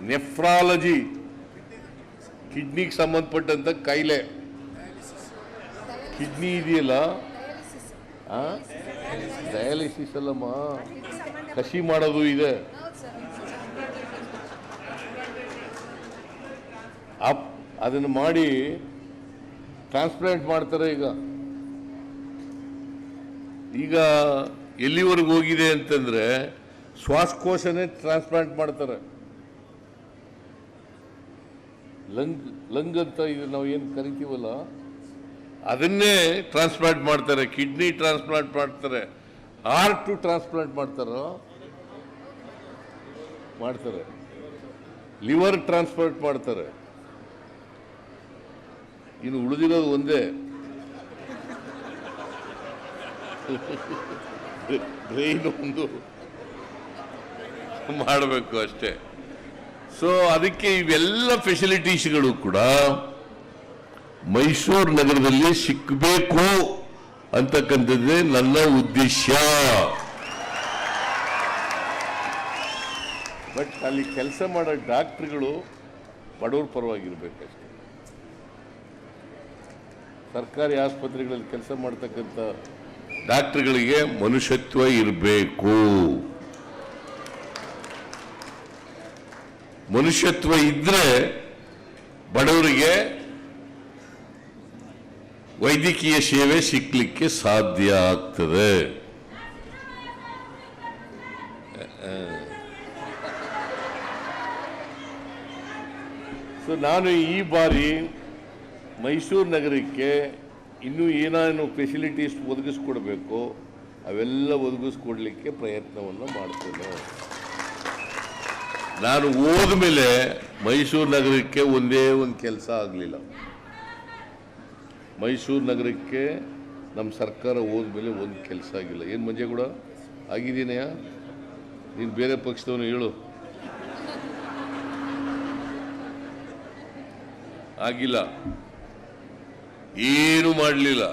Nephrology ಕಿಡ್ನಿಗೆ ಸಂಬಂಧಪಟ್ಟಂತ ಕಾಯಿಲೆ, kidney ಇದೆಯಲ್ಲ, ಡಯಾಲಿಸಿಸ್ ಅಲ್ಲಮ್ಮ, ಕಸಿ ಮಾಡೋದು ಇದೆ. ಅದನ್ನು ಮಾಡಿ ಟ್ರಾನ್ಸ್ಪ್ಲಾಂಟ್ ಮಾಡ್ತಾರೆ. ಈಗ ಎಲ್ಲಿವರೆಗೂ ಹೋಗಿದೆ ಅಂತಂದ್ರೆ ಶ್ವಾಸಕೋಶನೇ ಟ್ರಾನ್ಸ್ಪ್ಲಾಂಟ್ ಮಾಡ್ತಾರೆ. ಲಂಗ್ ಅಂತ ಇದು ನಾವು ಏನು ಕರಿತೀವಲ್ಲ ಅದನ್ನೇ ಟ್ರಾನ್ಸ್ಪ್ಲಾಂಟ್ ಮಾಡ್ತಾರೆ. ಕಿಡ್ನಿ ಟ್ರಾನ್ಸ್ಪ್ಲಾಂಟ್ ಮಾಡ್ತಾರೆ, ಹಾರ್ಟ್ ಟ್ರಾನ್ಸ್ಪ್ಲಾಂಟ್ ಮಾಡ್ತಾರೆ, ಲಿವರ್ ಟ್ರಾನ್ಸ್ಪ್ಲಾಂಟ್ ಮಾಡ್ತಾರೆ. ಇನ್ನು ಉಳಿದಿರೋದು ಒಂದೇ, ಬ್ರೈನ್ ಒಂದು ಮಾಡಬೇಕು ಅಷ್ಟೇ. ಸೊ ಅದಕ್ಕೆ ಇವೆಲ್ಲ ಫೆಸಿಲಿಟೀಸ್ಗಳು ಕೂಡ ಮೈಸೂರು ನಗರದಲ್ಲಿ ಸಿಕ್ಕಬೇಕು ಅಂತಕ್ಕಂಥದ್ದೇ ನನ್ನ ಉದ್ದೇಶ. ಬಟ್ ಅಲ್ಲಿ ಕೆಲಸ ಮಾಡೋ ಡಾಕ್ಟ್ರುಗಳು ಬಡವ್ರ ಪರವಾಗಿರ್ಬೇಕಷ್ಟೆ. ಸರ್ಕಾರಿ ಆಸ್ಪತ್ರೆಗಳಲ್ಲಿ ಕೆಲಸ ಮಾಡ್ತಕ್ಕಂಥ ಡಾಕ್ಟ್ರುಗಳಿಗೆ ಮನುಷ್ಯತ್ವ ಇರಬೇಕು. ಮನುಷ್ಯತ್ವ ಇದ್ರೆ ಬಡವರಿಗೆ ವೈದ್ಯಕೀಯ ಸೇವೆ ಸಿಕ್ಕಲಿಕ್ಕೆ ಸಾಧ್ಯ ಆಗ್ತದೆ. ಸೊ ನಾನು ಈ ಬಾರಿ ಮೈಸೂರು ನಗರಕ್ಕೆ ಇನ್ನೂ ಏನೇನು ಫೆಸಿಲಿಟೀಸ್ ಒದಗಿಸ್ಕೊಡ್ಬೇಕು ಅವೆಲ್ಲ ಒದಗಿಸ್ಕೊಡ್ಲಿಕ್ಕೆ ಪ್ರಯತ್ನವನ್ನು ಮಾಡ್ತೇನೆ. ನಾನು ಹೋದ ಮೇಲೆ ಮೈಸೂರು ನಗರಕ್ಕೆ ಒಂದೇ ಒಂದು ಕೆಲಸ ಆಗಲಿಲ್ಲ. ಮೈಸೂರು ನಗರಕ್ಕೆ ನಮ್ಮ ಸರ್ಕಾರ ಹೋದ್ಮೇಲೆ ಒಂದು ಕೆಲಸ ಆಗಿಲ್ಲ. ಏನು ಮಂಜೇಗೌಡ ಆಗಿದ್ದೀನಯ್ಯ, ನೀನು ಬೇರೆ ಪಕ್ಷದವನು ಹೇಳು. ಆಗಿಲ್ಲ, ಏನು ಮಾಡಲಿಲ್ಲ.